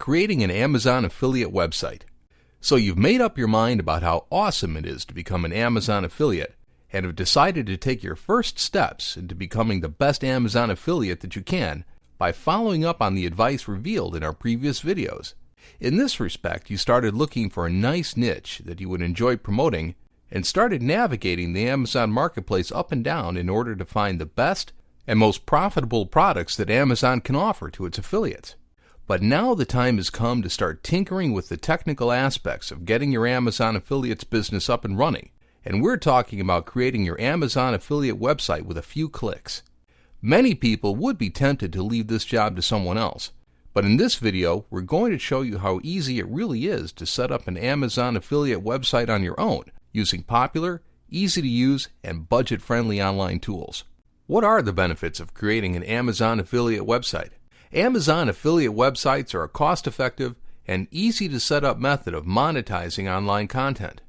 creating an Amazon affiliate website. So you've made up your mind about how awesome it is to become an Amazon affiliate and have decided to take your first steps into becoming the best Amazon affiliate that you can by following up on the advice revealed in our previous videos. In this respect, you started looking for a nice niche that you would enjoy promoting and started navigating the Amazon marketplace up and down in order to find the best and most profitable products that Amazon can offer to its affiliates. But now the time has come to start tinkering with the technical aspects of getting your Amazon affiliates business up and running, and we're talking about creating your Amazon affiliate website with a few clicks. Many people would be tempted to leave this job to someone else, but in this video we're going to show you how easy it really is to set up an Amazon affiliate website on your own using popular, easy-to-use, and budget-friendly online tools. What are the benefits of creating an Amazon affiliate website? Amazon affiliate websites are a cost-effective and easy-to-set-up method of monetizing online content.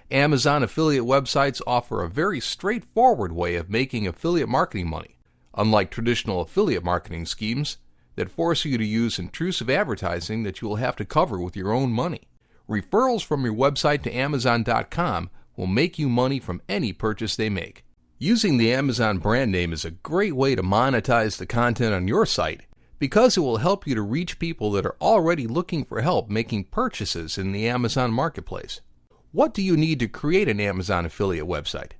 Amazon affiliate websites offer a very straightforward way of making affiliate marketing money, unlike traditional affiliate marketing schemes that force you to use intrusive advertising that you will have to cover with your own money. Referrals from your website to Amazon.com will make you money from any purchase they make. Using the Amazon brand name is a great way to monetize the content on your site because it will help you to reach people that are already looking for help making purchases in the Amazon marketplace. What do you need to create an Amazon affiliate website?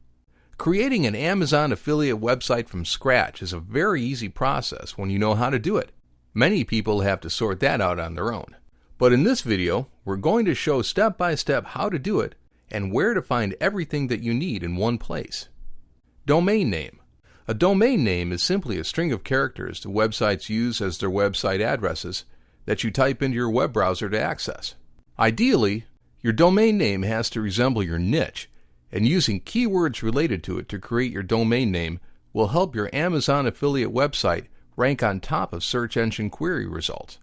Creating an Amazon affiliate website from scratch is a very easy process when you know how to do it. Many people have to sort that out on their own. But in this video, we're going to show step by step how to do it and where to find everything that you need in one place. Domain name. A domain name is simply a string of characters the websites use as their website addresses that you type into your web browser to access. Ideally, your domain name has to resemble your niche, and using keywords related to it to create your domain name will help your Amazon affiliate website rank on top of search engine query results.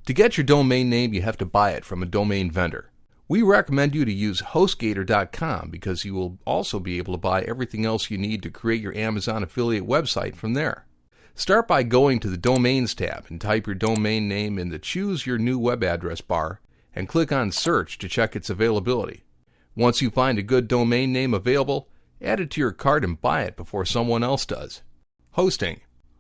To get your domain name, you have to buy it from a domain vendor. We recommend you to use HostGator.com because you will also be able to buy everything else you need to create your Amazon affiliate website from there. Start by going to the Domains tab and type your domain name in the Choose Your New Web Address bar and click on Search to check its availability. Once you find a good domain name available, add it to your cart and buy it before someone else does. Hosting.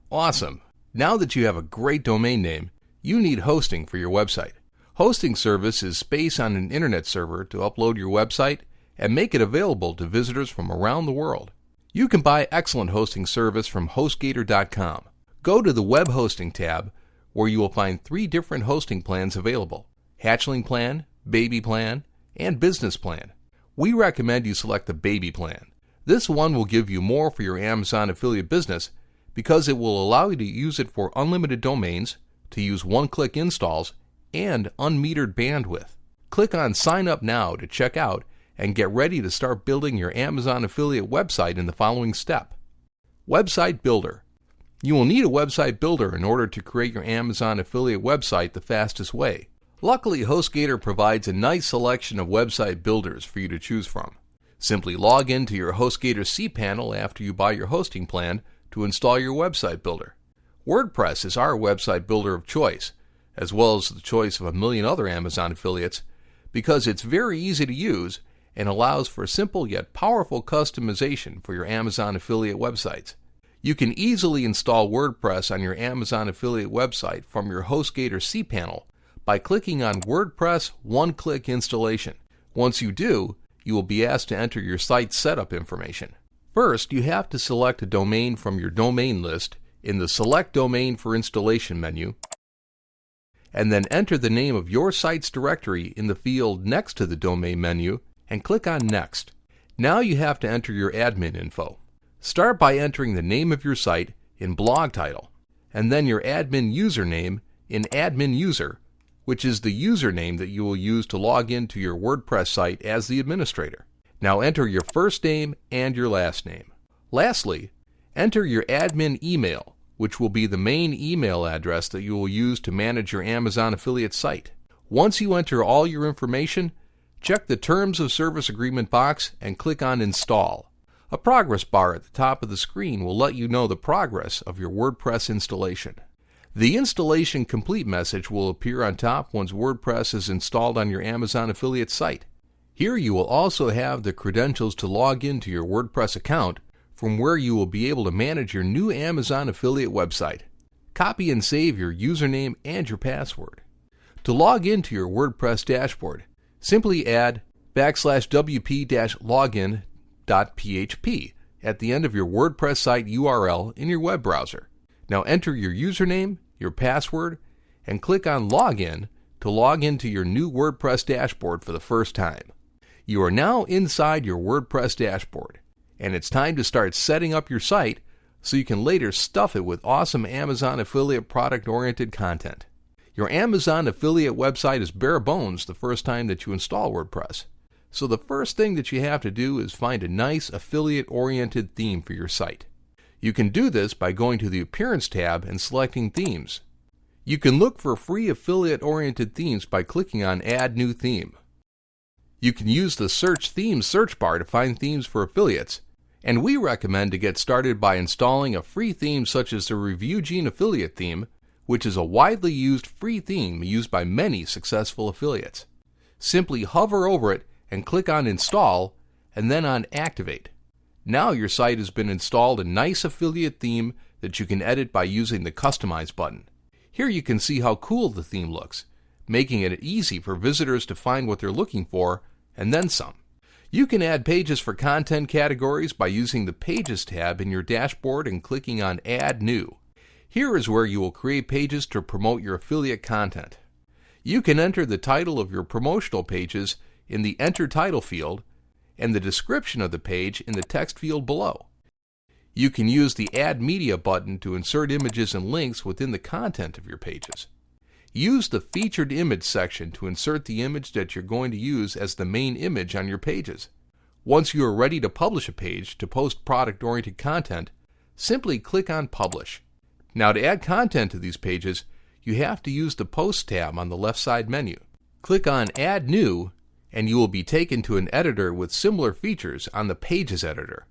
Awesome! Now that you have a great domain name, you need hosting for your website. Hosting service is space on an internet server to upload your website and make it available to visitors from around the world. You can buy excellent hosting service from HostGator.com. Go to the Web Hosting tab where you will find 3 different hosting plans available: Hatchling Plan, Baby Plan, and Business Plan. We recommend you select the Baby Plan. This one will give you more for your Amazon affiliate business because it will allow you to use it for unlimited domains, to use one-click installs, and unmetered bandwidth. Click on Sign Up Now to check out and get ready to start building your Amazon affiliate website in the following step. Website Builder. You will need a website builder in order to create your Amazon affiliate website the fastest way. Luckily, HostGator provides a nice selection of website builders for you to choose from. Simply log into your HostGator cPanel after you buy your hosting plan to install your website builder. WordPress is our website builder of choice, as well as the choice of a million other Amazon affiliates, because it's very easy to use and allows for simple yet powerful customization for your Amazon affiliate websites. You can easily install WordPress on your Amazon affiliate website from your HostGator cPanel by clicking on WordPress One-Click Installation. Once you do, you will be asked to enter your site setup information. First, you have to select a domain from your domain list in the Select Domain for Installation menu, and then enter the name of your site's directory in the field next to the domain menu and click on Next. Now you have to enter your admin info. Start by entering the name of your site in blog title, and then your admin username in admin user, which is the username that you will use to log into your WordPress site as the administrator. Now enter your first name and your last name. Lastly, enter your admin email, which will be the main email address that you will use to manage your Amazon affiliate site. Once you enter all your information, check the Terms of Service Agreement box and click on Install. A progress bar at the top of the screen will let you know the progress of your WordPress installation. The installation complete message will appear on top once WordPress is installed on your Amazon affiliate site. Here you will also have the credentials to log into your WordPress account, from where you will be able to manage your new Amazon affiliate website. Copy and save your username and your password. To log into your WordPress dashboard, simply add \wp-login.php at the end of your WordPress site URL in your web browser. Now enter your username, your password, and click on Login to log into your new WordPress dashboard for the first time. You are now inside your WordPress dashboard, and it's time to start setting up your site so you can later stuff it with awesome Amazon affiliate product-oriented content. Your Amazon affiliate website is bare bones the first time that you install WordPress. So the first thing that you have to do is find a nice affiliate-oriented theme for your site. You can do this by going to the Appearance tab and selecting Themes. You can look for free affiliate-oriented themes by clicking on Add New Theme. You can use the Search Themes search bar to find themes for affiliates, and we recommend to get started by installing a free theme such as the Review Gene affiliate theme, which is a widely used free theme used by many successful affiliates. Simply hover over it and click on Install, and then on Activate. Now your site has been installed a nice affiliate theme that you can edit by using the Customize button. Here you can see how cool the theme looks, making it easy for visitors to find what they're looking for, and then some. You can add pages for content categories by using the Pages tab in your dashboard and clicking on Add New. Here is where you will create pages to promote your affiliate content. You can enter the title of your promotional pages in the Enter Title field and the description of the page in the text field below. You can use the Add Media button to insert images and links within the content of your pages. Use the Featured Image section to insert the image that you're going to use as the main image on your pages. Once you are ready to publish a page to post product-oriented content, simply click on Publish. Now to add content to these pages, you have to use the Post tab on the left side menu. Click on Add New, and you will be taken to an editor with similar features on the Pages editor.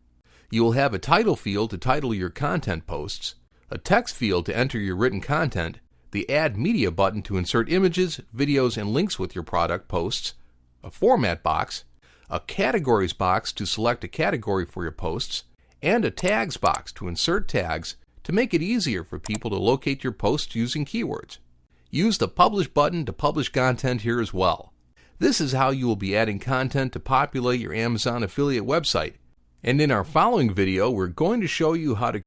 You will have a title field to title your content posts, a text field to enter your written content, the Add Media button to insert images, videos, and links with your product posts, a format box, a categories box to select a category for your posts, and a tags box to insert tags to make it easier for people to locate your posts using keywords. Use the Publish button to publish content here as well. This is how you will be adding content to populate your Amazon affiliate website. And in our following video, we're going to show you how to